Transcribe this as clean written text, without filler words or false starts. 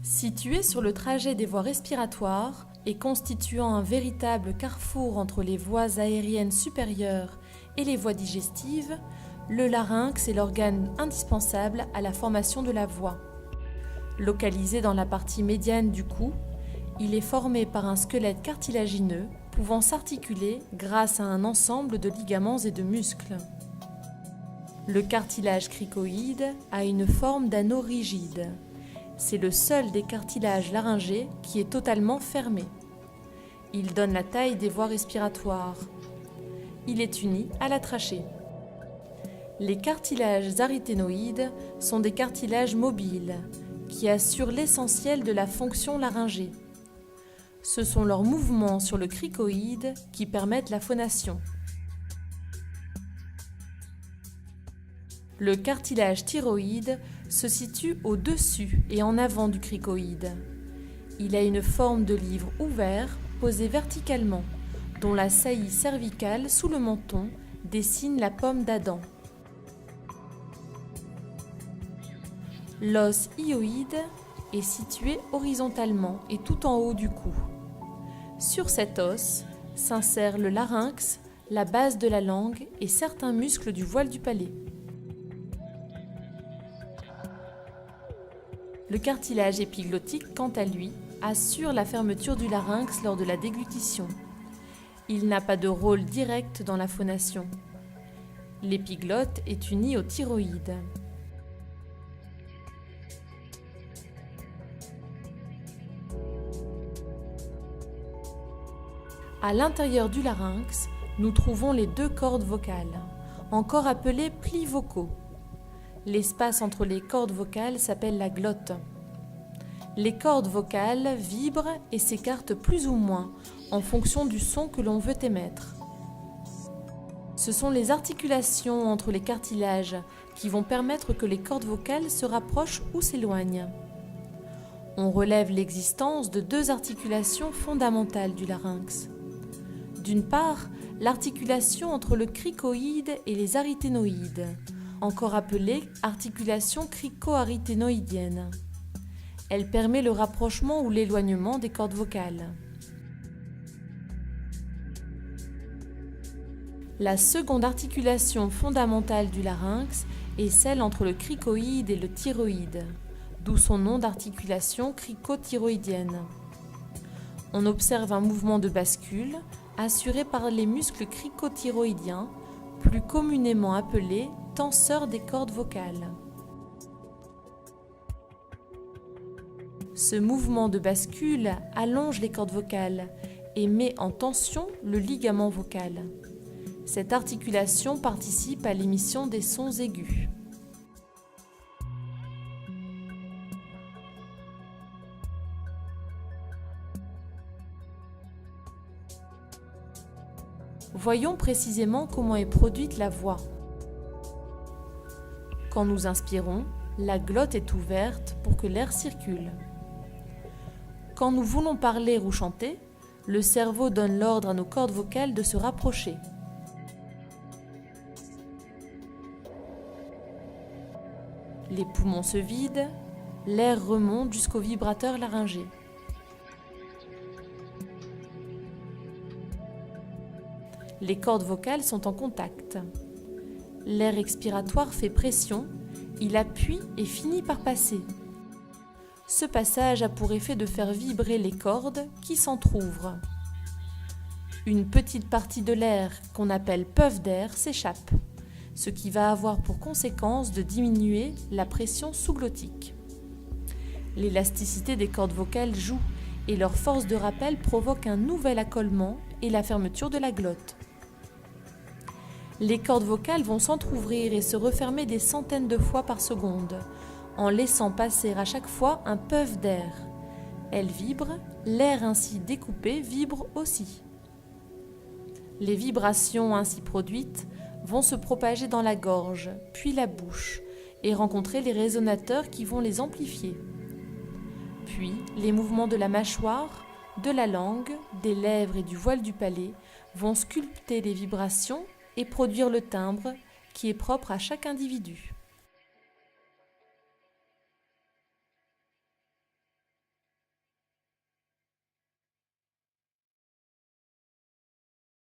Situé sur le trajet des voies respiratoires et constituant un véritable carrefour entre les voies aériennes supérieures et les voies digestives, le larynx est l'organe indispensable à la formation de la voix. Localisé dans la partie médiane du cou, il est formé par un squelette cartilagineux pouvant s'articuler grâce à un ensemble de ligaments et de muscles. Le cartilage cricoïde a une forme d'anneau rigide. C'est le seul des cartilages laryngés qui est totalement fermé. Il donne la taille des voies respiratoires. Il est uni à la trachée. Les cartilages aryténoïdes sont des cartilages mobiles qui assurent l'essentiel de la fonction laryngée. Ce sont leurs mouvements sur le cricoïde qui permettent la phonation. Le cartilage thyroïde se situe au-dessus et en avant du cricoïde. Il a une forme de livre ouvert, posé verticalement, dont la saillie cervicale sous le menton dessine la pomme d'Adam. L'os hyoïde est situé horizontalement et tout en haut du cou. Sur cet os s'insèrent le larynx, la base de la langue et certains muscles du voile du palais. Le cartilage épiglottique, quant à lui, assure la fermeture du larynx lors de la déglutition. Il n'a pas de rôle direct dans la phonation. L'épiglotte est unie au thyroïde. À l'intérieur du larynx, nous trouvons les deux cordes vocales, encore appelées plis vocaux. L'espace entre les cordes vocales s'appelle la glotte. Les cordes vocales vibrent et s'écartent plus ou moins en fonction du son que l'on veut émettre. Ce sont les articulations entre les cartilages qui vont permettre que les cordes vocales se rapprochent ou s'éloignent. On relève l'existence de deux articulations fondamentales du larynx. D'une part, l'articulation entre le cricoïde et les aryténoïdes, encore appelée articulation crico-aryténoïdienne. Elle permet le rapprochement ou l'éloignement des cordes vocales. La seconde articulation fondamentale du larynx est celle entre le cricoïde et le thyroïde, d'où son nom d'articulation cricothyroïdienne. On observe un mouvement de bascule assuré par les muscles cricothyroïdiens, plus communément appelés tenseurs des cordes vocales. Ce mouvement de bascule allonge les cordes vocales et met en tension le ligament vocal. Cette articulation participe à l'émission des sons aigus. Voyons précisément comment est produite la voix. Quand nous inspirons, la glotte est ouverte pour que l'air circule. Quand nous voulons parler ou chanter, le cerveau donne l'ordre à nos cordes vocales de se rapprocher. Les poumons se vident, l'air remonte jusqu'au vibrateur laryngé. Les cordes vocales sont en contact. L'air expiratoire fait pression, il appuie et finit par passer. Ce passage a pour effet de faire vibrer les cordes qui s'entr'ouvrent. Une petite partie de l'air qu'on appelle puff d'air s'échappe, ce qui va avoir pour conséquence de diminuer la pression sous-glottique. L'élasticité des cordes vocales joue et leur force de rappel provoque un nouvel accolement et la fermeture de la glotte. Les cordes vocales vont s'entr'ouvrir et se refermer des centaines de fois par seconde, en laissant passer à chaque fois un puff d'air. Elles vibrent, l'air ainsi découpé vibre aussi. Les vibrations ainsi produites vont se propager dans la gorge, puis la bouche, et rencontrer les résonateurs qui vont les amplifier. Puis, les mouvements de la mâchoire, de la langue, des lèvres et du voile du palais vont sculpter les vibrations et produire le timbre qui est propre à chaque individu.